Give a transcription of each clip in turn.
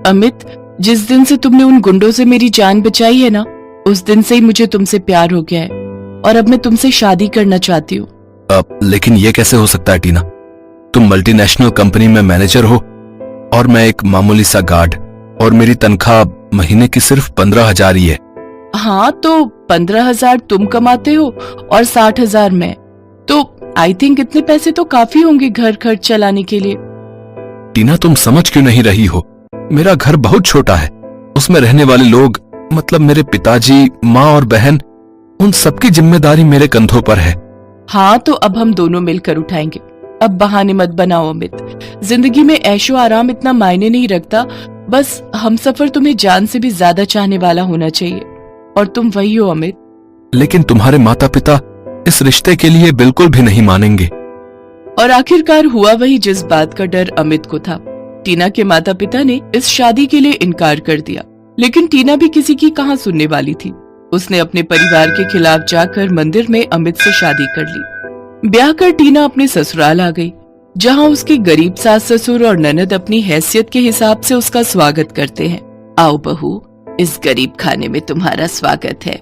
अमित, जिस दिन से तुमने उन गुंडों से मेरी जान बचाई है ना, उस दिन से ही मुझे तुमसे प्यार हो गया है और अब मैं तुमसे शादी करना चाहती हूँ। लेकिन ये कैसे हो सकता है टीना? तुम मल्टीनेशनल कंपनी में मैनेजर हो और मैं एक मामूली सा गार्ड, और मेरी तनख्वाह महीने की सिर्फ 15,000 ही है। हाँ, तो 15,000 तुम कमाते हो और 60,000 मैं, तो आई थिंक इतने पैसे तो काफी होंगे घर खर्च चलाने के लिए। टीना, तुम समझ क्यों नहीं रही हो? मेरा घर बहुत छोटा है, उसमें रहने वाले लोग, मतलब मेरे पिताजी, माँ और बहन, उन सबकी जिम्मेदारी मेरे कंधों पर है। हाँ, तो अब हम दोनों मिलकर उठाएंगे। अब बहाने मत बनाओ अमित, जिंदगी में ऐशो आराम इतना मायने नहीं रखता, बस हम सफर तुम्हें जान से भी ज्यादा चाहने वाला होना चाहिए, और तुम वही हो अमित। लेकिन तुम्हारे माता पिता इस रिश्ते के लिए बिल्कुल भी नहीं मानेंगे। और आखिरकार हुआ वही जिस बात का डर अमित को था। टीना के माता पिता ने इस शादी के लिए इनकार कर दिया, लेकिन टीना भी किसी की कहाँ सुनने वाली थी। उसने अपने परिवार के खिलाफ जाकर मंदिर में अमित से शादी कर ली। ब्याह कर टीना अपने ससुराल आ गई, जहाँ उसके गरीब सास ससुर और ननद अपनी हैसियत के हिसाब से उसका स्वागत करते हैं। आओ बहू, इस गरीब खाने में तुम्हारा स्वागत है।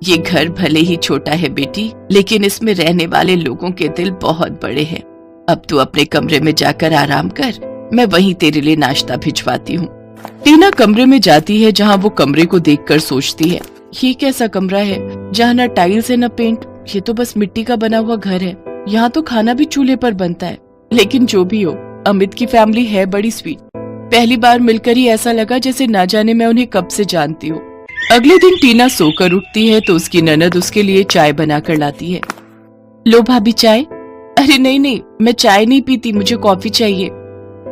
ये घर भले ही छोटा है बेटी, लेकिन इसमें रहने वाले लोगों के दिल बहुत बड़े हैं। अब तू अपने कमरे में जाकर आराम कर, मैं वहीं तेरे लिए नाश्ता भिजवाती हूँ। टीना कमरे में जाती है, जहाँ वो कमरे को देखकर सोचती है, ये कैसा कमरा है जहाँ न टाइल्स है न पेंट, ये तो बस मिट्टी का बना हुआ घर है। यहाँ तो खाना भी चूल्हे पर बनता है। लेकिन जो भी हो, अमित की फैमिली है बड़ी स्वीट। पहली बार मिलकर ही ऐसा लगा जैसे ना जाने मैं उन्हें कब से जानती हूँ। अगले दिन टीना सोकर उठती है तो उसकी ननद उसके लिए चाय बनाकर लाती है। लो भाभी चाय। अरे नहीं नहीं, मैं चाय नहीं पीती, मुझे कॉफी चाहिए।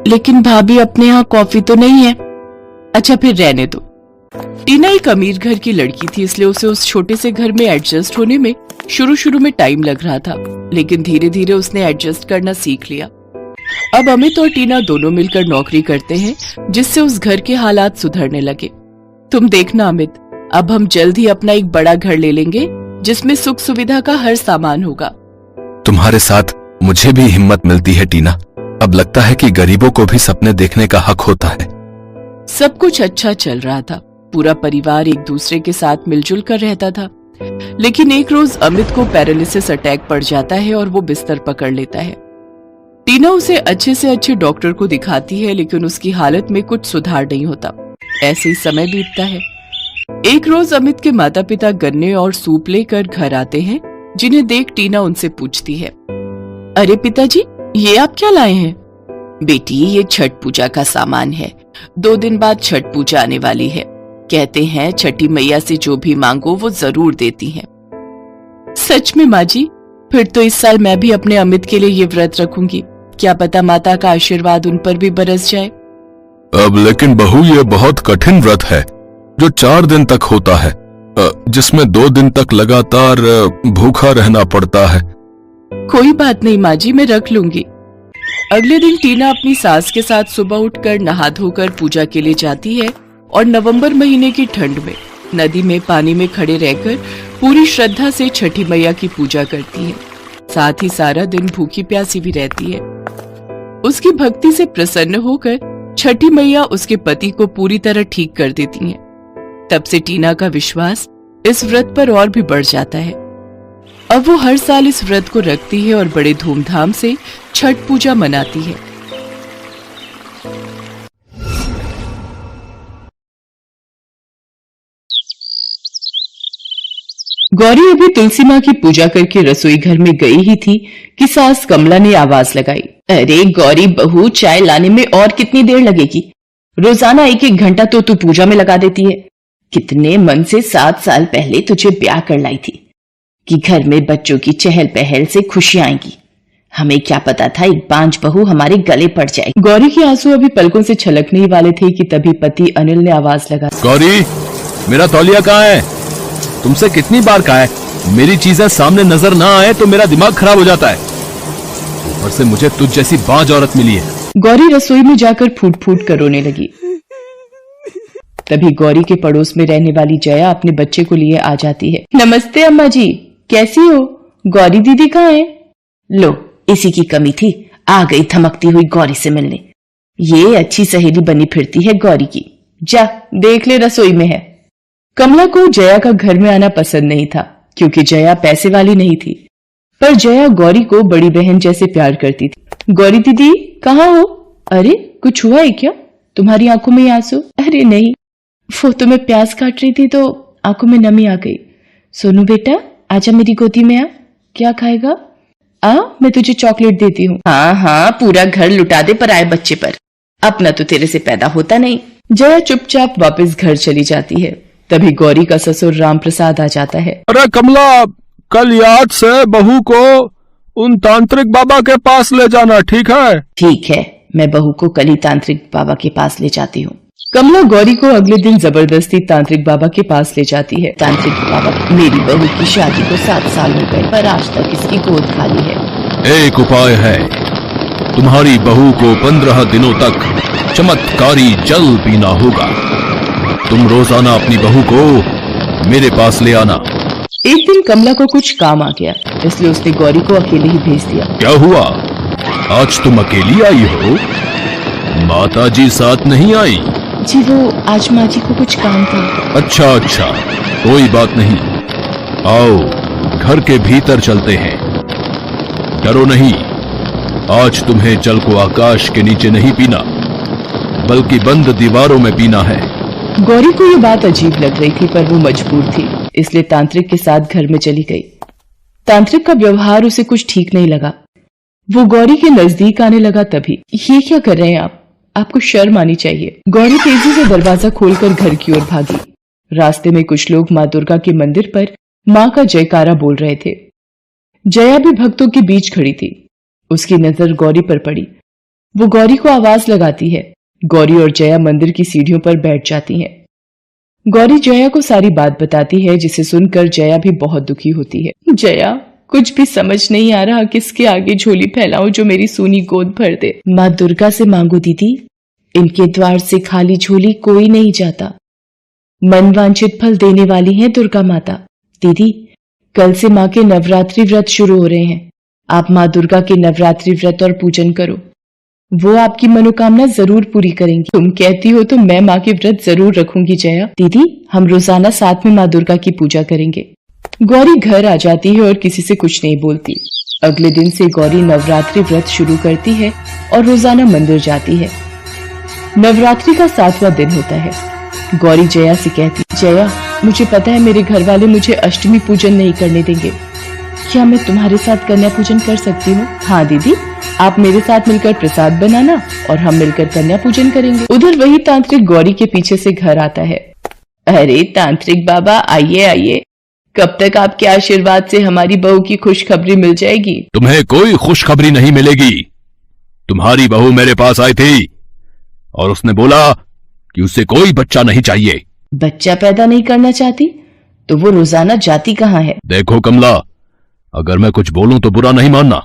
लेकिन भाभी, अपने यहाँ कॉफी तो नहीं है। अच्छा फिर रहने दो। टीना एक अमीर घर की लड़की थी, इसलिए उसे उस छोटे से घर में एडजस्ट होने में शुरू में टाइम लग रहा था, लेकिन धीरे धीरे उसने एडजस्ट करना सीख लिया। अब अमित और टीना दोनों मिलकर नौकरी करते हैं, जिससे उस घर के हालात सुधरने लगे। तुम देखना अमित, अब हम जल्द ही अपना एक बड़ा घर ले लेंगे, जिसमें सुख सुविधा का हर सामान होगा। तुम्हारे साथ मुझे भी हिम्मत मिलती है टीना। अब लगता है कि गरीबों को भी सपने देखने का हक होता है। सब कुछ अच्छा चल रहा था, पूरा परिवार एक दूसरे के साथ मिलजुल कर रहता था। लेकिन एक रोज अमित को पैरालिसिस अटैक पड़ जाता है और वो बिस्तर पकड़ लेता है। टीना उसे अच्छे से अच्छे डॉक्टर को दिखाती है, लेकिन उसकी हालत में कुछ सुधार नहीं होता। ऐसे ही समय बीतता है। एक रोज अमित के माता पिता गन्ने और सूप लेकर घर आते हैं, जिन्हें देख टीना उनसे पूछती है, अरे पिताजी, ये आप क्या लाए हैं? बेटी, ये छठ पूजा का सामान है। 2 दिन बाद छठ पूजा आने वाली है। कहते हैं छठी मैया से जो भी मांगो वो जरूर देती हैं। सच में माँ जी? फिर तो इस साल मैं भी अपने अमित के लिए ये व्रत रखूंगी। क्या पता माता का आशीर्वाद उन पर भी बरस जाए। अब लेकिन बहू, ये बहुत कठिन व्रत है जो 4 दिन तक होता है, जिसमें 2 दिन तक लगातार भूखा रहना पड़ता है। कोई बात नहीं माँ जी, मैं रख लूंगी। अगले दिन टीना अपनी सास के साथ सुबह उठकर नहा धोकर पूजा के लिए जाती है और नवंबर महीने की ठंड में नदी में पानी में खड़े रहकर पूरी श्रद्धा से छठी मैया की पूजा करती है। साथ ही सारा दिन भूखी प्यासी भी रहती है। उसकी भक्ति से प्रसन्न होकर छठी मैया उसके पति को पूरी तरह ठीक कर देती हैं। तब से टीना का विश्वास इस व्रत पर और भी बढ़ जाता है। अब वो हर साल इस व्रत को रखती है और बड़े धूमधाम से छठ पूजा मनाती है। गौरी अभी तुलसी माँ की पूजा करके रसोई घर में गई ही थी कि सास कमला ने आवाज लगाई, अरे गौरी बहू, चाय लाने में और कितनी देर लगेगी? रोजाना 1-1 घंटा तो तू पूजा में लगा देती है। कितने मन से 7 साल पहले तुझे ब्याह कर लाई थी कि घर में बच्चों की चहल पहल से खुशियां आएंगी। हमें क्या पता था एक बांझ बहू हमारे गले पड़ जाए। गौरी के आंसू अभी पलकों से छलकने ही वाले थे कि तभी पति अनिल ने आवाज लगा, गौरी, मेरा तौलिया कहाँ है? तुमसे कितनी बार कहा है, मेरी चीजें सामने नजर ना आए तो मेरा दिमाग खराब हो जाता है। ऊपर से मुझे तुझ जैसी बांझ औरत मिली है। गौरी रसोई में जाकर फूट फूट कर रोने लगी। तभी गौरी के पड़ोस में रहने वाली जया अपने बच्चे को लिए आ जाती है। नमस्ते अम्मा जी, कैसी हो? गौरी दीदी कहाँ है? लो, इसी की कमी थी, आ गई धमकती हुई गौरी से मिलने। ये अच्छी सहेली बनी फिरती है गौरी की। जा देख ले रसोई में है। कमला को जया का घर में आना पसंद नहीं था क्योंकि जया पैसे वाली नहीं थी, पर जया गौरी को बड़ी बहन जैसे प्यार करती थी। गौरी दीदी कहाँ हो? अरे कुछ हुआ है क्या? तुम्हारी आंखों में आंसू? अरे नहीं, वो तो मैं प्याज काट रही थी तो आंखों में नमी आ गई। सोनू बेटा आजा मेरी गोदी में आ, क्या खाएगा? मैं तुझे चॉकलेट देती हूँ। हाँ हाँ, पूरा घर लुटा दे पराए बच्चे पर, अपना तो तेरे से पैदा होता नहीं। जया चुपचाप वापस घर चली जाती है। तभी गौरी का ससुर राम प्रसाद आ जाता है। अरे कमला, कल याद से बहू को उन तांत्रिक बाबा के पास ले जाना, ठीक है? ठीक है, मैं बहू को कल ही तांत्रिक बाबा के पास ले जाती हूँ। कमला गौरी को अगले दिन जबरदस्ती तांत्रिक बाबा के पास ले जाती है। तांत्रिक बाबा, मेरी बहू की शादी को 7 साल हो गए पर आज तक इसकी गोद खाली है। एक उपाय है, तुम्हारी बहू को 15 दिनों तक चमत्कारी जल पीना होगा। तुम रोजाना अपनी बहू को मेरे पास ले आना। एक दिन कमला को कुछ काम आ गया, इसलिए उसने गौरी को अकेले ही भेज दिया। क्या हुआ, आज तुम अकेली आई हो? माता जी साथ नहीं आई? जी वो आज माँ जी को कुछ काम था। अच्छा अच्छा, कोई बात नहीं, आओ घर के भीतर चलते हैं। डरो नहीं, आज तुम्हें जल को आकाश के नीचे नहीं पीना बल्कि बंद दीवारों में पीना है। गौरी को ये बात अजीब लग रही थी पर वो मजबूर थी, इसलिए तांत्रिक के साथ घर में चली गई। तांत्रिक का व्यवहार उसे कुछ ठीक नहीं लगा। वो गौरी के नजदीक आने लगा। तभी, ये क्या कर रहे हैं आप? आपको शर्म आनी चाहिए। गौरी तेजी से दरवाजा खोलकर घर की ओर भागी। रास्ते में कुछ लोग माँ दुर्गा के मंदिर पर माँ का जयकारा बोल रहे थे। जया भी भक्तों के बीच खड़ी थी। उसकी नजर गौरी पर पड़ी। वो गौरी को आवाज लगाती है। गौरी और जया मंदिर की सीढ़ियों पर बैठ जाती हैं। गौरी जया को सारी बात बताती है, जिसे सुनकर जया भी बहुत दुखी होती है। जया, कुछ भी समझ नहीं आ रहा किसके आगे झोली फैलाऊं जो मेरी सूनी गोद भर दे। माँ दुर्गा से मांगो दीदी, इनके द्वार से खाली झोली कोई नहीं जाता। मन वांछित फल देने वाली है दुर्गा माता। दीदी, कल से माँ के नवरात्रि व्रत शुरू हो रहे हैं। आप माँ दुर्गा के नवरात्रि व्रत और पूजन करो, वो आपकी मनोकामना जरूर पूरी करेंगी। तुम कहती हो तो मैं माँ के व्रत जरूर रखूंगी जया। दीदी, हम रोजाना साथ में माँ दुर्गा की पूजा करेंगे। गौरी घर आ जाती है और किसी से कुछ नहीं बोलती। अगले दिन से गौरी नवरात्रि व्रत शुरू करती है और रोजाना मंदिर जाती है। नवरात्रि का 7वां दिन होता है। गौरी जया से कहती, जया, मुझे पता है मेरे घर वाले मुझे अष्टमी पूजन नहीं करने देंगे। क्या मैं तुम्हारे साथ कन्या पूजन कर सकती हूँ? हाँ दीदी, आप मेरे साथ मिलकर प्रसाद बनाना और हम मिलकर कन्या पूजन करेंगे। उधर वही तांत्रिक गौरी के पीछे से घर आता है। अरे तांत्रिक बाबा, आइए आइए, कब तक आपके आशीर्वाद से हमारी बहू की खुशखबरी मिल जाएगी? तुम्हें कोई खुशखबरी नहीं मिलेगी। तुम्हारी बहू मेरे पास आई थी और उसने बोला कि उसे कोई बच्चा नहीं चाहिए। बच्चा पैदा नहीं करना चाहती तो वो रोजाना जाती कहाँ है? देखो कमला, अगर मैं कुछ बोलूं तो बुरा नहीं मानना।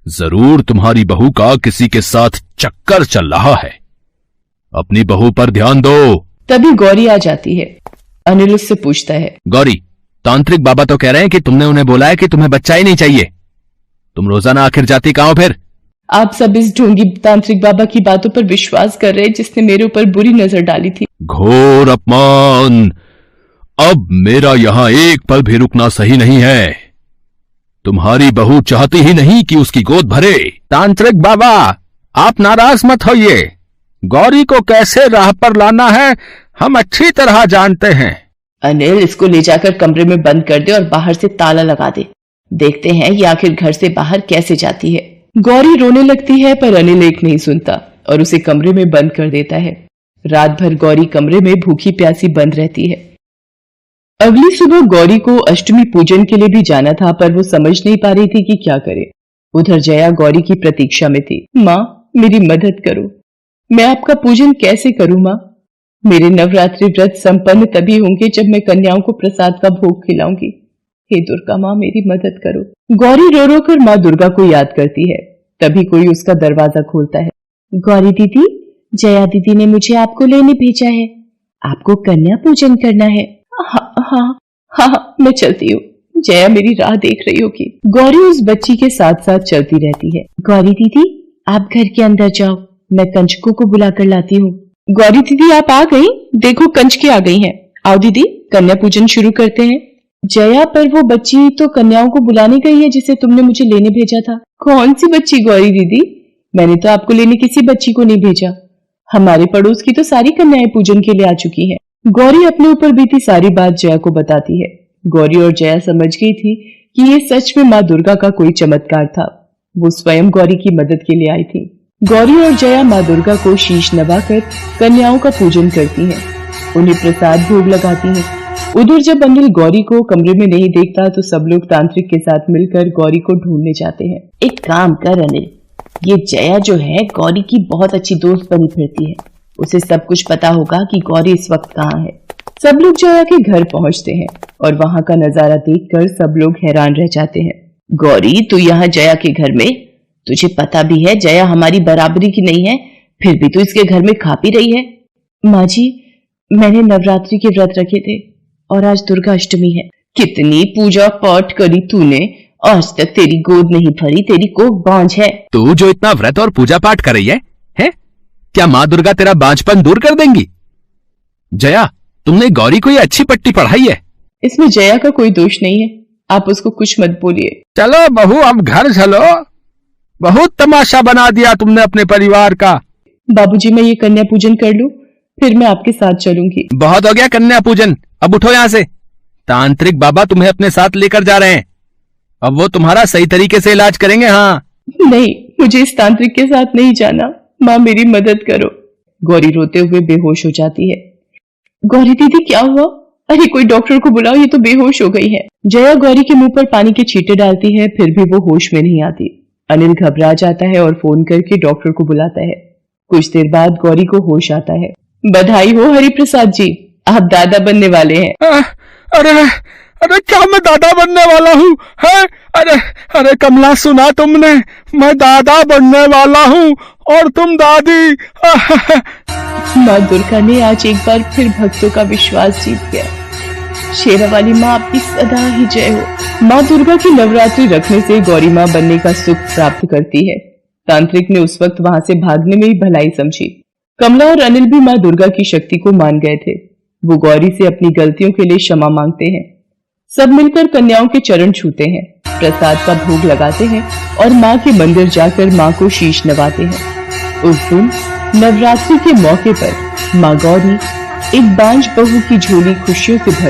जरूर तुम्हारी बहू का किसी के साथ चक्कर चल रहा है। अपनी बहू पर ध्यान दो। तभी गौरी आ जाती है। अनिल उससे पूछता है, गौरी, तांत्रिक बाबा तो कह रहे हैं कि तुमने उन्हें बोला है कि तुम्हें बच्चा ही नहीं चाहिए। तुम रोजाना आखिर जाती कहां हो फिर? आप सब इस ढोंगी तांत्रिक बाबा की बातों पर विश्वास कर रहे हैं जिसने मेरे ऊपर बुरी नजर डाली थी। घोर अपमान। अब मेरा यहां एक पल भी रुकना सही नहीं है। तुम्हारी बहू चाहती ही नहीं कि उसकी गोद भरे। तांत्रिक बाबा, आप नाराज मत होइए। गौरी को कैसे राह पर लाना है हम अच्छी तरह जानते हैं। अनिल, इसको ले जाकर कमरे में बंद कर दे और बाहर से ताला लगा दे। देखते हैं ये आखिर घर से बाहर कैसे जाती है। गौरी रोने लगती है पर अनिल एक नहीं सुनता और उसे कमरे में बंद कर देता है। रात भर गौरी कमरे में भूखी प्यासी बंद रहती है। अगली सुबह गौरी को अष्टमी पूजन के लिए भी जाना था पर वो समझ नहीं पा रही थी कि क्या करे। उधर जया गौरी की प्रतीक्षा में थी। माँ, मेरी मदद करो, मैं आपका पूजन कैसे करूं माँ? मेरे नवरात्रि व्रत संपन्न तभी होंगे जब मैं कन्याओं को प्रसाद का भोग खिलाऊंगी। हे दुर्गा माँ, मेरी मदद करो। गौरी रो रो कर माँ दुर्गा को याद करती है। तभी कोई उसका दरवाजा खोलता है। गौरी दीदी, जया दीदी ने मुझे आपको लेने भेजा है। आपको कन्या पूजन करना है। हाँ, मैं चलती हूँ। जया मेरी राह देख रही होगी। गौरी उस बच्ची के साथ साथ चलती रहती है। गौरी दीदी, आप घर के अंदर जाओ, मैं कंचकों को बुलाकर लाती हूँ। गौरी दीदी आप आ गई? देखो कंचके आ गई हैं। आओ दीदी कन्या पूजन शुरू करते हैं। जया, पर वो बच्ची तो कन्याओं को बुलाने गई है जिसे तुमने मुझे लेने भेजा था। कौन सी बच्ची गौरी दीदी? मैंने तो आपको लेने किसी बच्ची को नहीं भेजा। हमारे पड़ोस की तो सारी कन्याएं पूजन के लिए आ चुकी हैं। गौरी अपने ऊपर बीती सारी बात जया को बताती है। गौरी और जया समझ गई थी कि ये सच में माँ दुर्गा का कोई चमत्कार था। वो स्वयं गौरी की मदद के लिए आई थी। गौरी और जया माँ दुर्गा को शीश नवाकर कन्याओं का पूजन करती हैं, उन्हें प्रसाद भोग लगाती हैं। उधर जब अनिल गौरी को कमरे में नहीं देखता तो सब लोग तांत्रिक के साथ मिलकर गौरी को ढूंढने जाते हैं। एक काम कर अनिल, ये जया जो है गौरी की बहुत अच्छी दोस्त बनी फिरती है। उसे सब कुछ पता होगा कि गौरी इस वक्त कहाँ है। सब लोग जया के घर पहुंचते हैं और वहां का नजारा देखकर सब लोग हैरान रह जाते हैं। गौरी तू यहाँ जया के घर में? तुझे पता भी है जया हमारी बराबरी की नहीं है, फिर भी तू इसके घर में खा पी रही है। माँ जी, मैंने नवरात्रि के व्रत रखे थे और आज दुर्गा अष्टमी है। कितनी पूजा पाठ करी तूने, आज तक तेरी गोद नहीं भरी, तेरी कोख बांझ है। तू जो इतना व्रत और पूजा पाठ कर रही है? क्या माँ दुर्गा तेरा बांझपन दूर कर देंगी? जया, तुमने गौरी को ये अच्छी पट्टी पढ़ाई है। इसमें जया का कोई दोष नहीं है, आप उसको कुछ मत बोलिए। चलो बहू अब घर चलो, बहुत तमाशा बना दिया तुमने अपने परिवार का। बाबूजी मैं ये कन्या पूजन कर लूं, फिर मैं आपके साथ चलूंगी। बहुत हो गया कन्या पूजन, अब उठो यहाँ से। तांत्रिक बाबा तुम्हें अपने साथ लेकर जा रहे हैं, अब वो तुम्हारा सही तरीके से इलाज करेंगे। हाँ नहीं, मुझे इस तांत्रिक के साथ नहीं जाना। माँ मेरी मदद करो। गौरी रोते हुए बेहोश हो जाती है। गौरी दीदी क्या हुआ? अरे कोई डॉक्टर को बुलाओ, ये तो बेहोश हो गई है। जया गौरी के मुंह पर पानी के छींटे डालती है, फिर भी वो होश में नहीं आती। अनिल घबरा जाता है और फोन करके डॉक्टर को बुलाता है। कुछ देर बाद गौरी को होश आता है। बधाई हो हरिप्रसाद जी, आप दादा बनने वाले हैं। अरे अरे क्या मैं दादा बनने वाला हूँ? अरे कमला, सुना तुमने? मैं दादा बनने वाला हूँ और तुम दादी। माँ दुर्गा ने आज एक बार फिर भक्तों का विश्वास जीत गया। शेरा वाली माँ आपकी सदा ही जय हो। माँ दुर्गा की नवरात्रि रखने से गौरी माँ बनने का सुख प्राप्त करती है। तांत्रिक ने उस वक्त वहां से भागने में ही भलाई समझी। कमला और अनिल भी माँ दुर्गा की शक्ति को मान गए थे। वो गौरी से अपनी गलतियों के लिए क्षमा मांगते हैं। सब मिलकर कन्याओं के चरण छूते हैं, प्रसाद का भोग लगाते हैं और माँ के मंदिर जाकर माँ को शीश नवाते हैं। उस दिन नवरात्रि के मौके पर माँ गौरी एक बांझ बहू की झोली खुशियों से भर